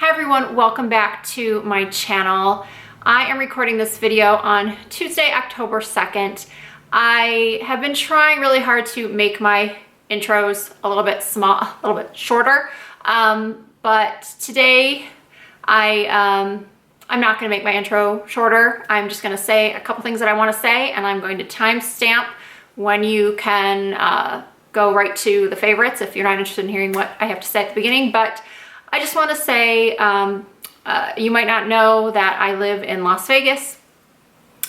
Hi everyone, welcome back to my channel. I am recording this video on Tuesday, October 2nd. I have been trying really hard to make my intros a little bit shorter, but today I'm not gonna make my intro shorter. I'm just gonna say a couple things that I wanna say, and I'm going to timestamp when you can go right to the favorites if you're not interested in hearing what I have to say at the beginning. But I just want to say, you might not know that I live in Las Vegas.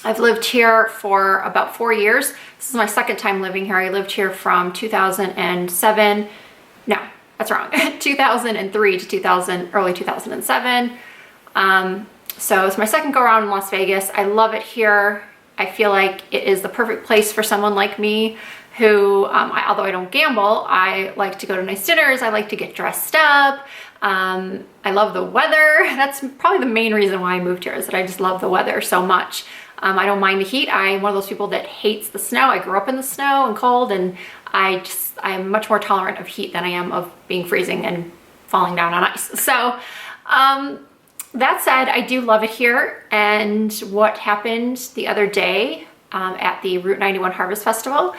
I've lived here for about 4 years. This is my second time living here. I lived here from 2007. No, that's wrong. 2003 to early 2007. So it's my second go around in Las Vegas. I love it here. I feel like it is the perfect place for someone like me who, although I don't gamble, I like to go to nice dinners. I like to get dressed up. I love the weather. That's probably the main reason why I moved here, is that I just love the weather so much. I don't mind the heat. I'm one of those people that hates the snow. I grew up in the snow and cold, and I'm much more tolerant of heat than I am of being freezing and falling down on ice. So, that said, I do love it here. And what happened the other day at the Route 91 Harvest Festival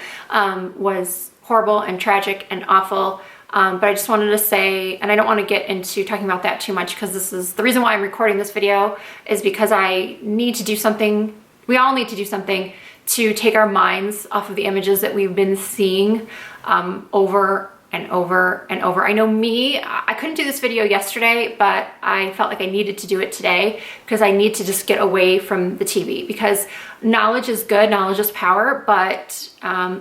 was horrible and tragic and awful. But I just wanted to say, and I don't want to get into talking about that too much, because this is the reason why I'm recording this video, is because I need to do something. We all need to do something to take our minds off of the images that we've been seeing over and over and over. I know me, I couldn't do this video yesterday, but I felt like I needed to do it today because I need to just get away from the TV, because knowledge is good, knowledge is power, but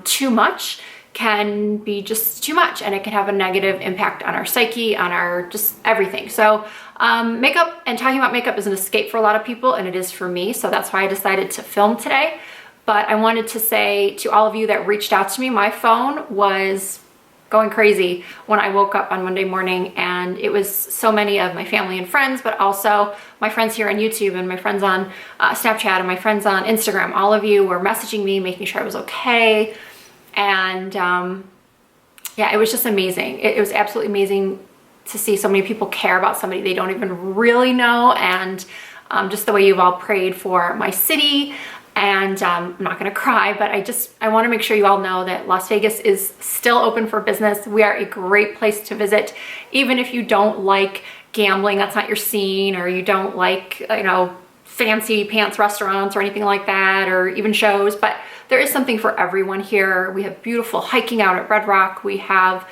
too much can be just too much, and it can have a negative impact on our psyche, on our just everything. So makeup, and talking about makeup, is an escape for a lot of people, and it is for me. So that's why I decided to film today. But I wanted to say to all of you that reached out to me, my phone was going crazy when I woke up on Monday morning, and it was so many of my family and friends, but also my friends here on YouTube and my friends on Snapchat and my friends on Instagram. All of you were messaging me, making sure I was okay. And yeah, it was just amazing. It was absolutely amazing to see so many people care about somebody they don't even really know, and just the way you've all prayed for my city. And I'm not gonna cry, but I wanna make sure you all know that Las Vegas is still open for business. We are a great place to visit. Even if you don't like gambling, that's not your scene, or you don't like, you know, fancy pants restaurants or anything like that, or even shows, but there is something for everyone here. We have beautiful hiking out at Red Rock. We have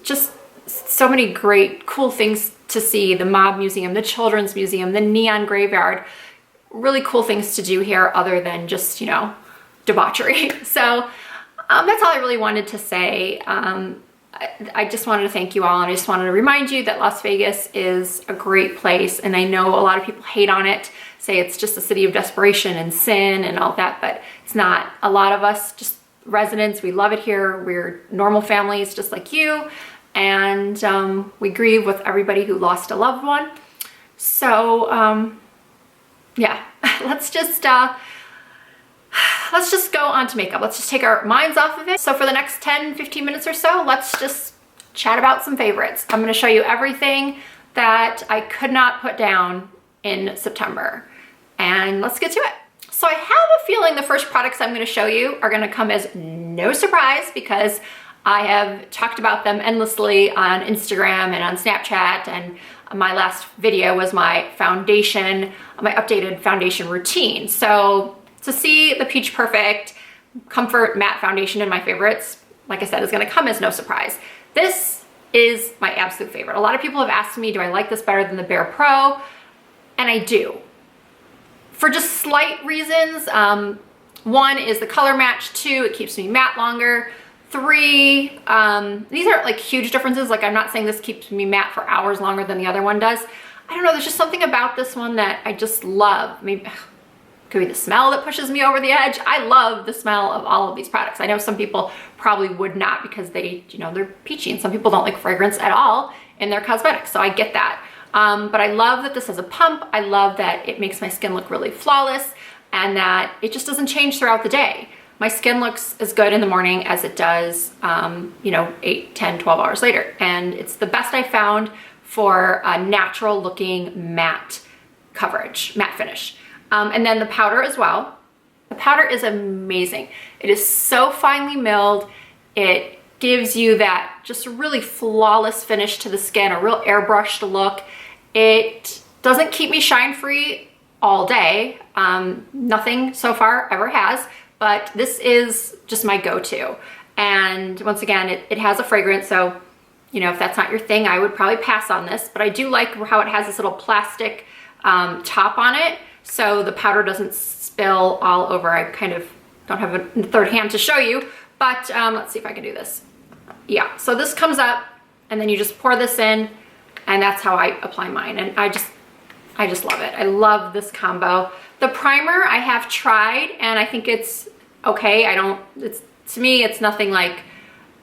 just so many great, cool things to see. The Mob Museum, the Children's Museum, the Neon Graveyard. Really cool things to do here other than just, you know, debauchery. So that's all I really wanted to say. I just wanted to thank you all, and I just wanted to remind you that Las Vegas is a great place, and I know a lot of people hate on it, say it's just a city of desperation and sin and all that, but it's not. A lot of us, just residents, we love it here. We're normal families just like you, and we grieve with everybody who lost a loved one. So yeah, let's just go on to makeup. Let's just take our minds off of it. So for the next 10-15 minutes or so, let's just chat about some favorites. I'm gonna show you everything that I could not put down in September, and let's get to it. So I have a feeling the first products I'm gonna show you are gonna come as no surprise, because I have talked about them endlessly on Instagram and on Snapchat, and my last video was my foundation, my updated foundation routine. So to see the Peach Perfect Comfort Matte Foundation in my favorites, like I said, is gonna come as no surprise. This is my absolute favorite. A lot of people have asked me, do I like this better than the Bare Pro? And I do, for just slight reasons. One is the color match. 2, it keeps me matte longer. 3, these aren't like huge differences. Like, I'm not saying this keeps me matte for hours longer than the other one does. I don't know, there's just something about this one that I just love. Maybe it could be the smell that pushes me over the edge. I love the smell of all of these products. I know some people probably would not, because they, you know, they're peachy, and some people don't like fragrance at all in their cosmetics, so I get that. But I love that this has a pump. I love that it makes my skin look really flawless, and that it just doesn't change throughout the day. My skin looks as good in the morning as it does, you know, 8, 10, 12 hours later. And it's the best I found for a natural looking matte coverage, matte finish. And then the powder as well. The powder is amazing. It is so finely milled. It gives you that just really flawless finish to the skin, a real airbrushed look. It doesn't keep me shine free all day. Nothing so far ever has, but this is just my go-to. And once again, it has a fragrance, so you know, if that's not your thing, I would probably pass on this, but I do like how it has this little plastic top on it, so the powder doesn't spill all over. I kind of don't have a third hand to show you, but let's see if I can do this. Yeah, so this comes up and then you just pour this in, and that's how I apply mine. And I just love it. I love this combo. The primer I have tried and I think it's okay. To me, it's nothing like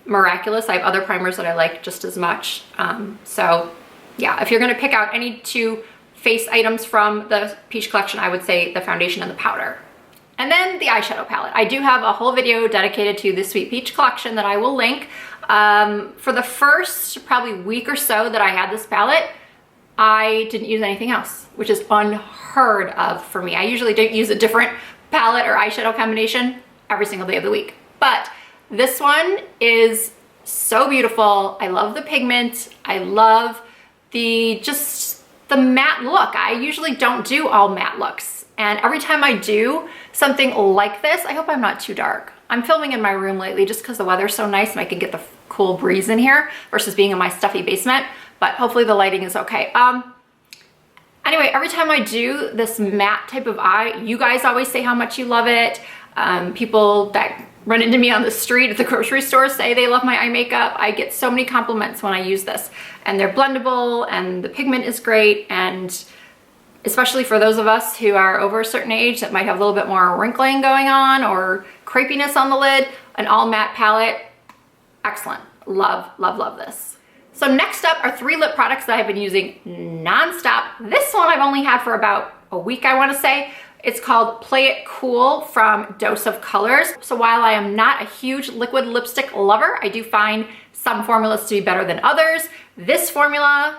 miraculous. I have other primers that I like just as much. So yeah, if you're gonna pick out any two face items from the Peach collection, I would say the foundation and the powder. And then the eyeshadow palette. I do have a whole video dedicated to the Sweet Peach collection that I will link. For the first probably week or so that I had this palette, I didn't use anything else, which is unheard of for me. I usually don't use a different palette or eyeshadow combination every single day of the week. But this one is so beautiful. I love the pigment. I love the matte look. I usually don't do all matte looks. And every time I do something like this, I hope I'm not too dark. I'm filming in my room lately just because the weather's so nice and I can get the cool breeze in here versus being in my stuffy basement, but hopefully the lighting is okay. Anyway, every time I do this matte type of eye, you guys always say how much you love it. People that run into me on the street at the grocery store say they love my eye makeup. I get so many compliments when I use this, and they're blendable and the pigment is great, and especially for those of us who are over a certain age that might have a little bit more wrinkling going on or crepiness on the lid, an all matte palette, excellent. Love, love, love this. So next up are 3 lip products that I've been using nonstop. This one I've only had for about a week, I wanna say. It's called Play It Cool from Dose of Colors. So while I am not a huge liquid lipstick lover, I do find some formulas to be better than others. This formula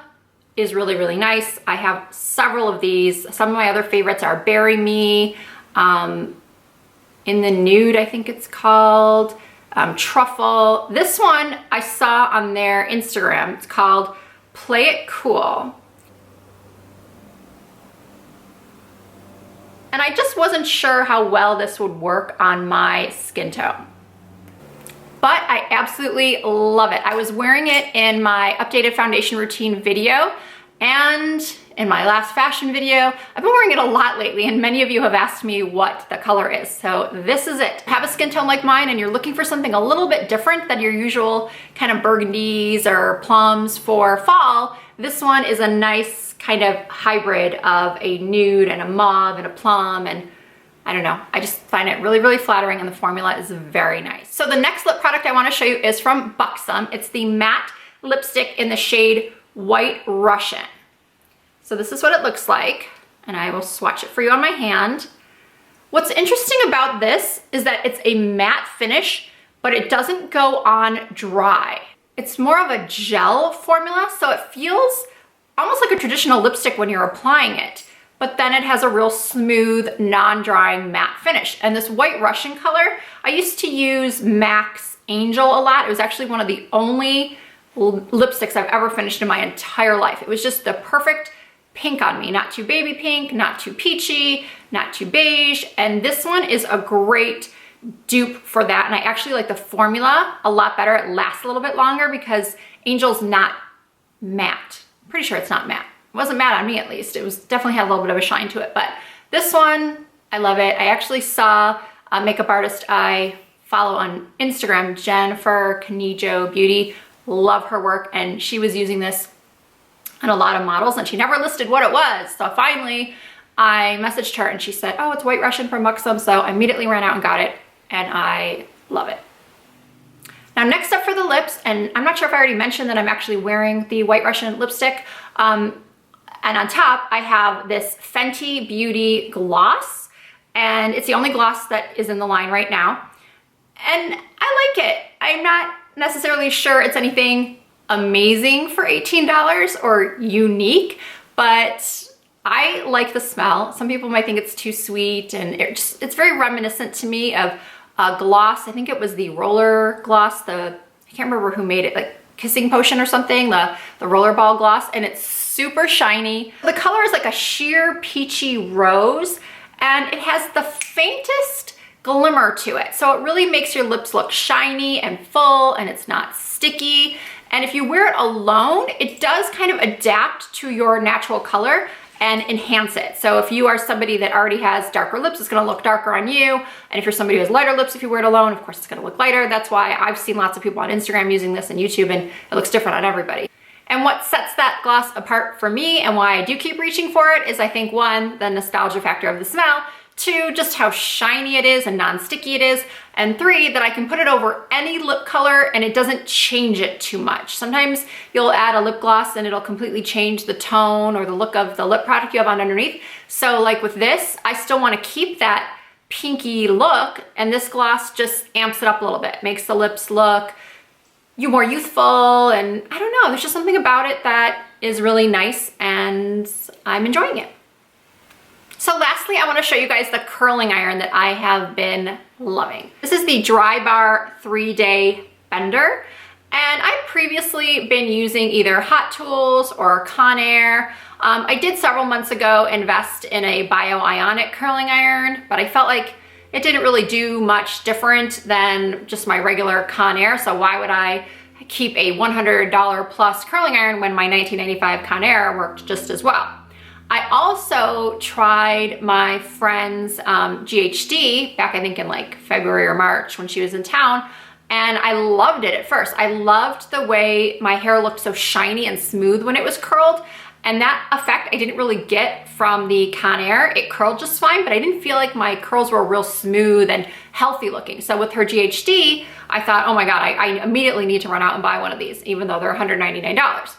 is really, really nice. I have several of these. Some of my other favorites are Berry Me, In the Nude, I think it's called, Truffle. This one I saw on their Instagram. It's called Play It Cool. And I just wasn't sure how well this would work on my skin tone. But I absolutely love it. I was wearing it in my updated foundation routine video and in my last fashion video. I've been wearing it a lot lately, and many of you have asked me what the color is. So this is it. Have a skin tone like mine and you're looking for something a little bit different than your usual kind of burgundies or plums for fall. This one is a nice kind of hybrid of a nude and a mauve and a plum, and I don't know, I just find it really, really flattering, and the formula is very nice. So the next lip product I want to show you is from Buxom. It's the matte lipstick in the shade White Russian. So this is what it looks like, and I will swatch it for you on my hand. What's interesting about this is that it's a matte finish, but it doesn't go on dry. It's more of a gel formula, so it feels almost like a traditional lipstick when you're applying it, but then it has a real smooth, non-drying matte finish. And this White Russian color, I used to use MAC's Angel a lot. It was actually one of the only lipsticks I've ever finished in my entire life. It was just the perfect pink on me, not too baby pink, not too peachy, not too beige. And this one is a great dupe for that. And I actually like the formula a lot better. It lasts a little bit longer because Angel's not matte. Pretty sure it's not matte. It wasn't matte on me, at least. It was definitely had a little bit of a shine to it, but this one, I love it. I actually saw a makeup artist I follow on Instagram, Jennifer Canijo Beauty. Love her work, and she was using this on a lot of models, and she never listed what it was. So finally, I messaged her and she said, oh, it's White Russian from Buxom. So I immediately ran out and got it, and I love it. Now next up for the lips, and I'm not sure if I already mentioned that I'm actually wearing the White Russian lipstick. And on top, I have this Fenty Beauty gloss, and it's the only gloss that is in the line right now. And I like it. I'm not necessarily sure it's anything amazing for $18 or unique, but I like the smell. Some people might think it's too sweet, and it's very reminiscent to me of a gloss. I think it was the roller gloss, I can't remember who made it, like Kissing Potion or something, the rollerball gloss, and it's super shiny. The color is like a sheer peachy rose, and it has the faintest glimmer to it. So it really makes your lips look shiny and full, and it's not sticky. And if you wear it alone, it does kind of adapt to your natural color and enhance it. So if you are somebody that already has darker lips, it's gonna look darker on you. And if you're somebody who has lighter lips, if you wear it alone, of course it's gonna look lighter. That's why I've seen lots of people on Instagram using this and YouTube, and it looks different on everybody. And what sets that gloss apart for me and why I do keep reaching for it is, I think, one, the nostalgia factor of the smell, two, just how shiny it is and non-sticky it is, and three, that I can put it over any lip color and it doesn't change it too much. Sometimes you'll add a lip gloss and it'll completely change the tone or the look of the lip product you have on underneath. So like with this, I still want to keep that pinky look, and this gloss just amps it up a little bit, makes the lips look more youthful, and I don't know, there's just something about it that is really nice and I'm enjoying it. So lastly, I want to show you guys the curling iron that I have been loving. This is the Drybar 3-Day Bender, and I've previously been using either Hot Tools or Conair. I did several months ago invest in a bio-ionic curling iron, but I felt like it didn't really do much different than just my regular Conair, so why would I keep a $100 plus curling iron when my $19.95 Conair worked just as well? I also tried my friend's GHD back, I think in like February or March when she was in town, and I loved it at first. I loved the way my hair looked so shiny and smooth when it was curled, and that effect I didn't really get from the Conair. It curled just fine, but I didn't feel like my curls were real smooth and healthy looking. So with her GHD, I thought, oh my God, I immediately need to run out and buy one of these, even though they're $199.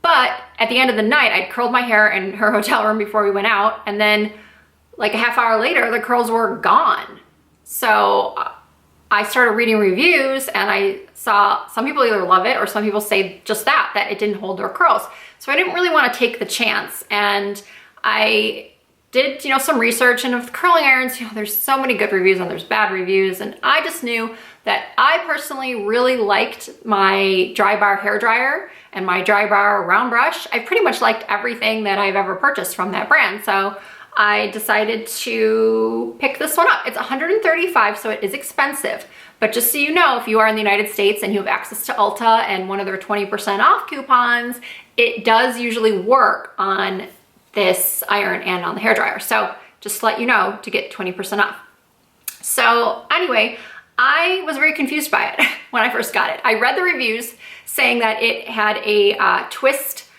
But at the end of the night, I'd curled my hair in her hotel room before we went out, and then like a half hour later, the curls were gone. So I started reading reviews, and I saw some people either love it or some people say just that it didn't hold their curls. So I didn't really want to take the chance, and I did, some research, and with curling irons, there's so many good reviews and there's bad reviews, and I just knew that I personally really liked my Drybar hairdryer and my Drybar round brush. I pretty much liked everything that I've ever purchased from that brand, so I decided to pick this one up. It's $135, so it is expensive, but just so you know, if you are in the United States and you have access to Ulta and one of their 20% off coupons, it does usually work on this iron and on the hairdryer. So just to let you know, to get 20% off. So anyway, I was very confused by it when I first got it. I read the reviews saying that it had a twist,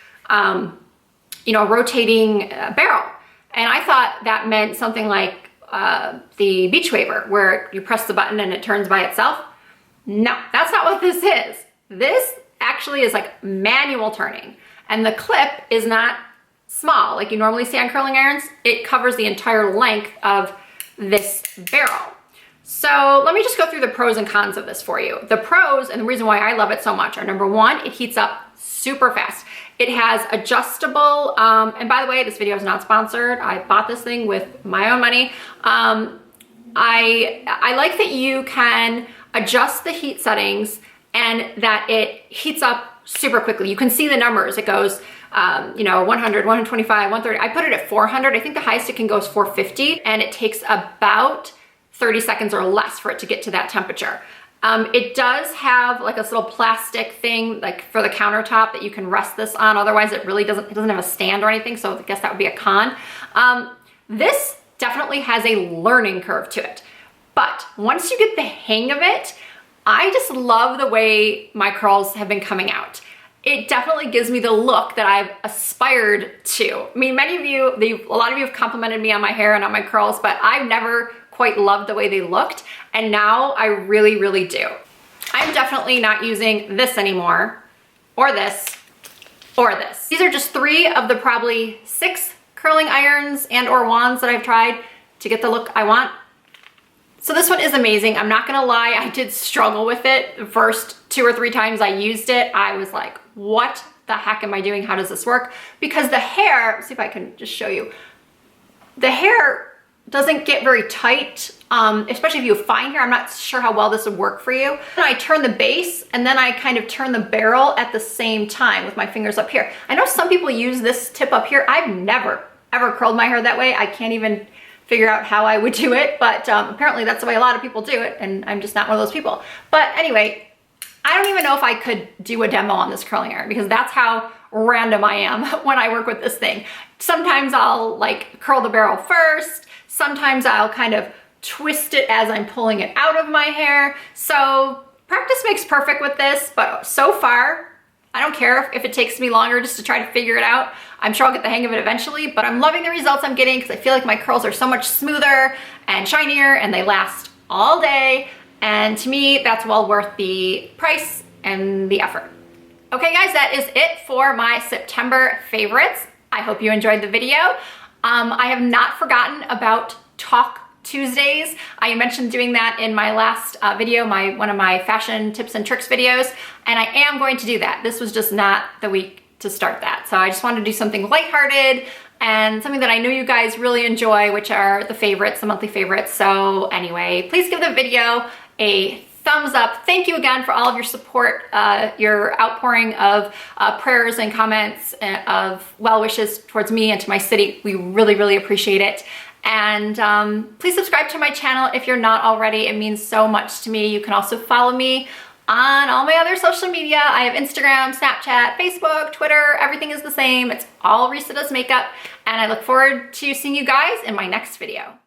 rotating barrel. And I thought that meant something like the beach waver, where you press the button and it turns by itself. No, that's not what this is. This actually is like manual turning, and the clip is not small like you normally see on curling irons. It covers the entire length of this barrel. So let me just go through the pros and cons of this for you. The pros, and the reason why I love it so much, are number one, it heats up super fast. It has adjustable, and by the way, this video is not sponsored. I bought this thing with my own money. I like that you can adjust the heat settings and that it heats up super quickly. You can see the numbers. It goes 100, 125, 130. I put it at 400. I think the highest it can go is 450, and it takes about 30 seconds or less for it to get to that temperature. It does have like this little plastic thing like for the countertop that you can rest this on. Otherwise it doesn't have a stand or anything. So I guess that would be a con. This definitely has a learning curve to it. But once you get the hang of it, I just love the way my curls have been coming out. It definitely gives me the look that I've aspired to. I mean, a lot of you have complimented me on my hair and on my curls, but I've never quite loved the way they looked, and now I really, really do. I'm definitely not using this anymore, or this, or this. These are just 3 of the probably 6 curling irons and or wands that I've tried to get the look I want. So this one is amazing. I'm not gonna lie, I did struggle with it. The first 2 or 3 times I used it, I was like, what the heck am I doing? How does this work? Because the hair, see if I can just show you, the hair doesn't get very tight, especially if you have fine hair. I'm not sure how well this would work for you. And I turn the base and then I kind of turn the barrel at the same time with my fingers up here. I know some people use this tip up here. I've never, ever curled my hair that way. I can't even figure out how I would do it, but apparently that's the way a lot of people do it, and I'm just not one of those people. But anyway, I don't even know if I could do a demo on this curling iron because that's how random I am when I work with this thing. Sometimes I'll like curl the barrel first. Sometimes I'll kind of twist it as I'm pulling it out of my hair. So practice makes perfect with this, but so far, I don't care if it takes me longer just to try to figure it out. I'm sure I'll get the hang of it eventually, but I'm loving the results I'm getting because I feel like my curls are so much smoother and shinier and they last all day. And to me, that's well worth the price and the effort. Okay guys, that is it for my September favorites. I hope you enjoyed the video. I have not forgotten about Talk Tuesdays. I mentioned doing that in my last video, one of my fashion tips and tricks videos, and I am going to do that. This was just not the week to start that. So I just wanted to do something lighthearted and something that I know you guys really enjoy, which are the favorites, the monthly favorites. So anyway, please give the video a thumbs up. Thank you again for all of your support, your outpouring of prayers and comments of well wishes towards me and to my city. We really, really appreciate it. And please subscribe to my channel if you're not already. It means so much to me. You can also follow me on all my other social media. I have Instagram, Snapchat, Facebook, Twitter. Everything is the same. It's all Risa Does Makeup. And I look forward to seeing you guys in my next video.